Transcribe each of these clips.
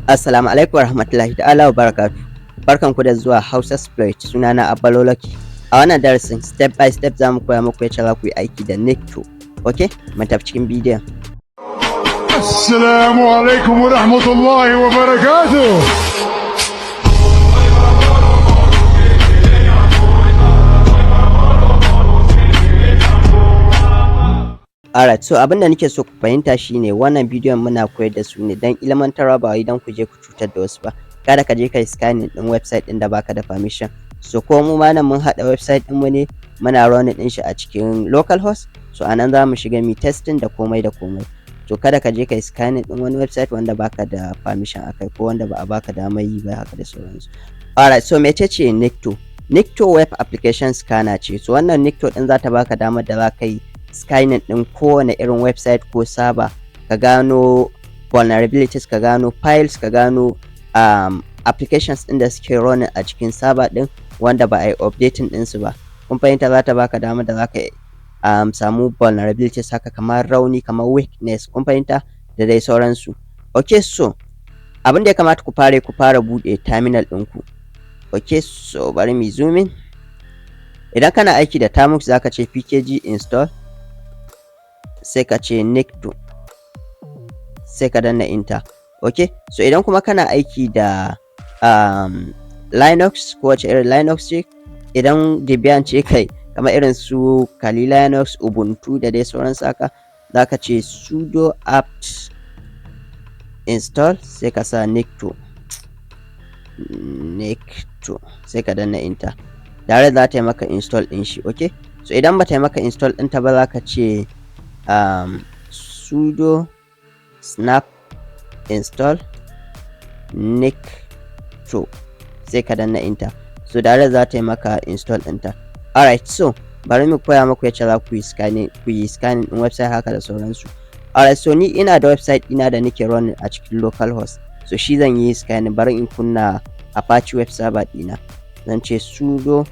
Assalamu alaikum warahmatullahi ta'ala wa barakatuh. Barkanku da zuwa HausaSploit, sunana Abbaloloki. A wannan darasin step by step za mu koya muku yadda za ku yi aiki da Nikto. Okay? Mu tafi cikin bidiyon. Assalamu alaikum warahmatullahi wabarakatuh. Alright, so abin da nake so ku fahimta shine wannan bidiyon muna koyar da su ne don ilmantarwa ba wai don ku je ku cutar da wasu ba. Kada ka je ka yi scanning din website din da baka da permission. So ko mu ma nan mun haɗa website din mu ne muna running din shi a cikin localhost. So anan za mu shiga mi testing da komai da komai. To kada ka je ka yi scanning din wani website wanda baka da permission akai ko wanda ba a baka damar yi ba haka da sauransu. Alright, so mecece Nikto? Nikto web application scanner ce. So wannan Nikto din za ta baka damar da za ka yi scanning din kowane irin website ko server, ka gano vulnerabilities, ka gano files, ka gano applications din da suke running a cikin server din wanda ba a yi updating din su ba. Kun fahimta, za ta baka damar da za ka samu vulnerabilities haka kamar rauni, kamar weakness, kun fahimta, da dai sauransu. Okay, so abin da ya kamata ku fara bude terminal ɗinku. Okay, so bari mu zoom in. Idan kana aiki da Termux za ka ce pkg install, sai ka ce Nikto, sai ka danna enter. Okay, so idan kuma kana aiki da Linux, ko wace irin Linux ce, idan Debian ce kai kamar irin su Kali Linux, Ubuntu da dai sauransu haka, za ka ce sudo apt install, sai ka sa Nikto, sai ka danna enter. Dare za ta yi maka install din shi. Okay, so idan ba ta yi maka install din ta ba, za ka ce sudo snap install Nikto, sai ka danna enter. So dare za ta yi maka install din ta. Alright, so bari mu koya muku yadda za ku yi scanning din website haka da sauransu. Alright, so ni ina da website ina da nake running a cikin localhost, so shi zan yi scanning. Bari in kunna Apache web server dina. Zan ce sudo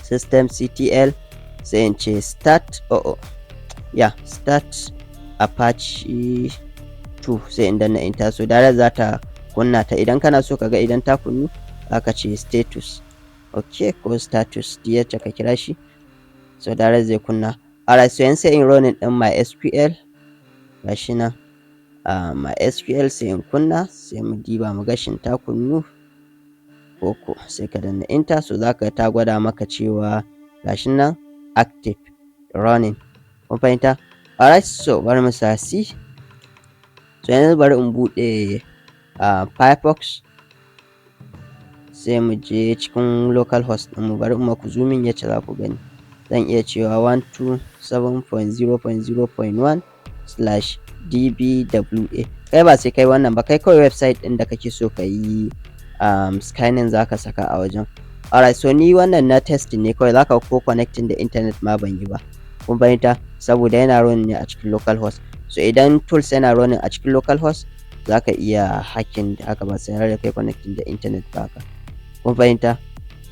systemctl, sai in ce start apache 2, sai in danna enter. So dare za ta kunna ta. Idan kana so kaga idan ta kunnu, aka ce status. Okay, ko status yacce ka kira shi, so dare zai kunna. Alright, so yanzu sai in running din MySQL, gashi nan MySQL, sai in kunna, sai mu diba mu gashin ta kunnu koko, sai ka danna enter. So zaka ta gwada maka cewa gashi nan active running, kun fahimta. Alright, so bari mu sa C. So yanzu bari in bude Firefox, sai mu je cikin localhost din mu. Bari mu ku zoom in yace za ku gani. Zan iya cewa 127.0.1/dbwa. kai ba sai kai wannan ba, kai kawai website din da kake so ka yi scanning zaka saka a wajen. Alright, so ni wannan na testing ne kawai, zaka ko connecting da internet ma ban yi ba, kun fahimta, saboda yana running ne a cikin localhost. So idan tools yana running a cikin localhost, zaka iya hacking da haka ba sai da kai connecting da internet ba haka, kun fahimta.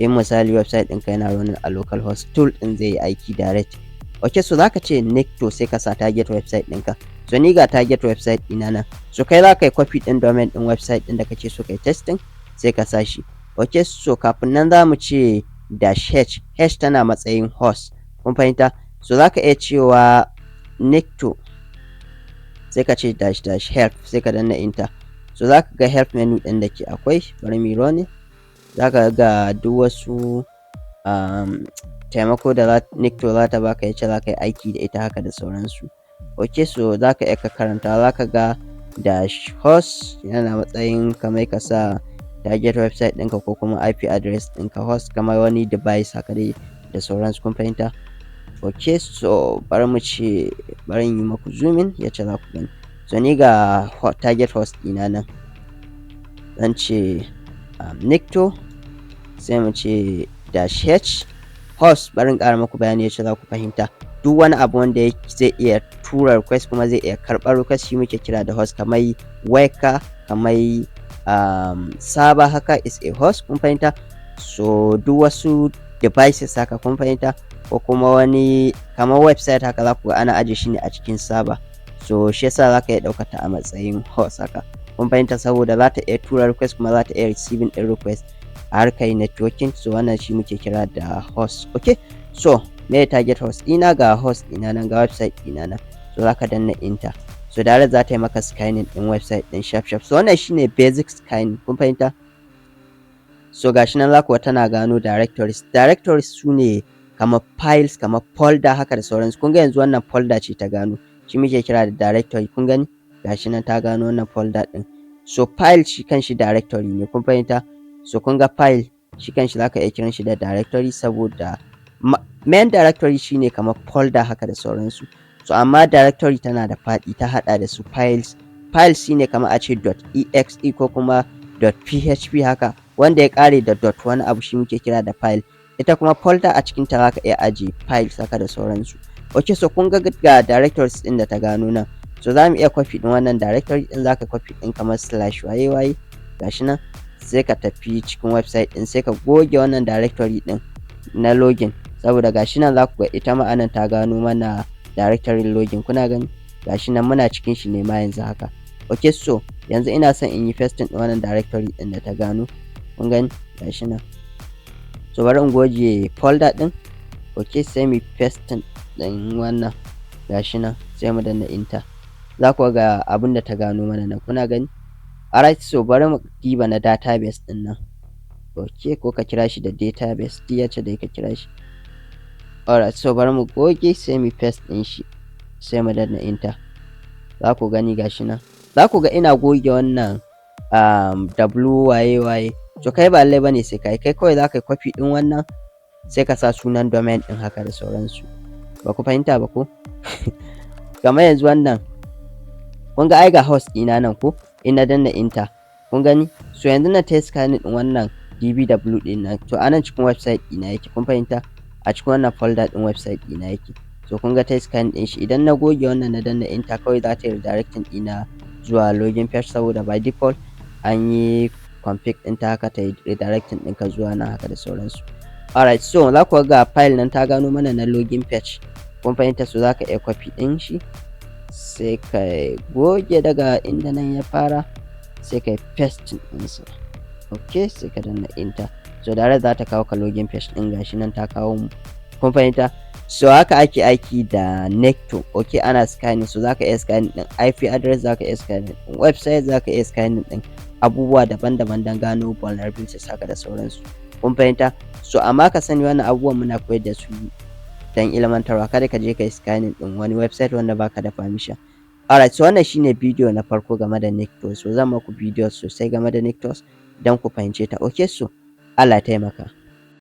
In misali website ɗinka yana running a localhost, tool ɗin zai yi aiki direct. Okay, so zaka ce Nikto, sai ka sa target website ɗinka. So ni ga target website ɗina nan, so kai za ka yi copy ɗin domain ɗin website ɗin da kake so kai testing, sai ka sa shi. Okay, so kafin nan za mu ce -h tana matsayin host, kun fahimta. So za ka iya cewa Nikto, sai ka ce -help, sai ka danna enter. So za ka ga help menu ɗin da ke akwai. Bari mu running. Za ka ga duk wasu taimako da Nikto za ta baka yace za ka yi aiki da ita haka da sauransu. Okay, so za ka iya ka karanta. Za ka ga -host yana matsayin kamar ka sa target website ɗinka ko kuma IP address ɗinka, host kamar wani device haka dai da sauransu, kun fahimta. Okay, so bari mu ce, bari yi maku zoom in yace za ku gani. So ni ga target host ɗina nan, zan ce Nikto, sai mu ce -h host. Bari in ƙara maku bayani yace za ku fahimta. Duk wani abu wanda zai iya tura request kuma zai iya karɓar request, shi muke kira da host. Kamar weka, kamar server haka is a host, kun fahimta. So duk wasu devices haka, kun fahimta, ko kuma wani kamar website haka za ku ga ana aje shi ne a cikin server. so shi yasa zaka iya ɗaukar ta a matsayin host haka. kun fahimta, saboda za ta iya tura request kuma za ta iya receiving ɗin request a harkar networking. So wannan shi muke kira da host. Okay, so me target host ɗina, ga host ɗina nan, ga website ɗina nan. So zaka danna enter, so direct za ta yi maka scanning ɗin website ɗin sharp. So wannan shine basic scanning, kun fahimta. So gashi nan zaku ga tana gano directories. Directories sune kamar files, kamar folder haka da sauransu. Kun ga yanzu wannan folder ce ta gano, shi muke kira da directory. Kun gani gashi nan ta gano wannan folder ɗin. So file shi kanshi directory ne, kun fahimta. So kun ga file shi kanshi zaka iya kiran shi da directory, saboda main directory shine kamar folder haka da sauransu. So amma directory tana da faɗi, ta haɗa da su files. Files shine kamar a ce .exe ko kuma .php haka, wanda ya ƙare da wani abu shi muke kira da file. Ita kuma folder a cikin ta zaka iya ajiye files haka da sauransu. Okay, so kun ga directories ɗin da ta gano nan. So za mu iya copy ɗin wannan directory ɗin, zaka copy ɗin kamar slash waye gashi nan, sai ka tafi cikin website ɗin, sai ka goge wannan directory ɗin na login, saboda gashi nan za ku ga ita ma anan ta gano mana directory login. Kuna gani gashi nan muna cikin shi ne ma yanzu haka. Okay, so yanzu ina son in yi pasting ɗin wannan directory ɗin da ta gano, kun gani gashi nan. So bari in goge folder ɗin. Okay, sai mu pasting ɗin wannan gashi nan, sai mu danna enter. Za ku ga abin da ta gano mana nan, kuna gani. Alright, so bari mu diba na database ɗin nan. Okay, ko ka kira shi da database, duk yace dai ka kira shi. Alright, so bari mu goge, sai mu paste ɗin shi, sai mu danna enter. Za ku gani gashi nan, za ku ga ina goge wannan waye. So kai ba lallai bane sai kai kawai za ka yi copy ɗin wannan, sai ka sa sunan domain ɗin haka da sauransu. Ba ku fahimta ba ko? Kamar yanzu wannan, kun ga ai ga host ɗina nan ko, in na danna enter, kun gani. So yanzu na ta scanning ɗin wannan dbw ɗin nan, to anan cikin website ɗina yake, kun fahimta, a cikin wannan folder ɗin website ɗina yake. So kun ga ta scanning ɗin shi. Idan na goge wannan na danna enter, kawai za ta yi redirecting ɗina zuwa login page, saboda by default an yi config ɗin ta haka ta yi redirecting ɗinka zuwa nan haka da sauransu. Alright, so za ku ga file nan ta gano mana na login page, kun fahimta. So za ka iya copy ɗin shi, sai ka goge daga inda nan ya fara, sai ka yi paste ɗinsa. Okay, sai ka danna enter. So direct za ta kawo ka login page ɗin, gashi nan ta kawo mu, kun fahimta. So haka ake aiki da Nikto. Okay, ana scanning. So za ka iya scanning ɗin IP address, za ka iya scanning ɗin website, za ka iya scanning ɗin abubuwa daban-daban don gano vulnerabilities haka da sauransu, kun fahimta. So amma ka sani wannan abubuwan muna koyar da su dan ilmantarwa, kada ka je ka yi scanning ɗin wani website wanda baka da permission. Alright, so wannan shine bidiyo na farko game da Nikto. So zan maku bidiyo sosai game da Nikto don ku fahimce ta. Okay, so Allah ya taimaka.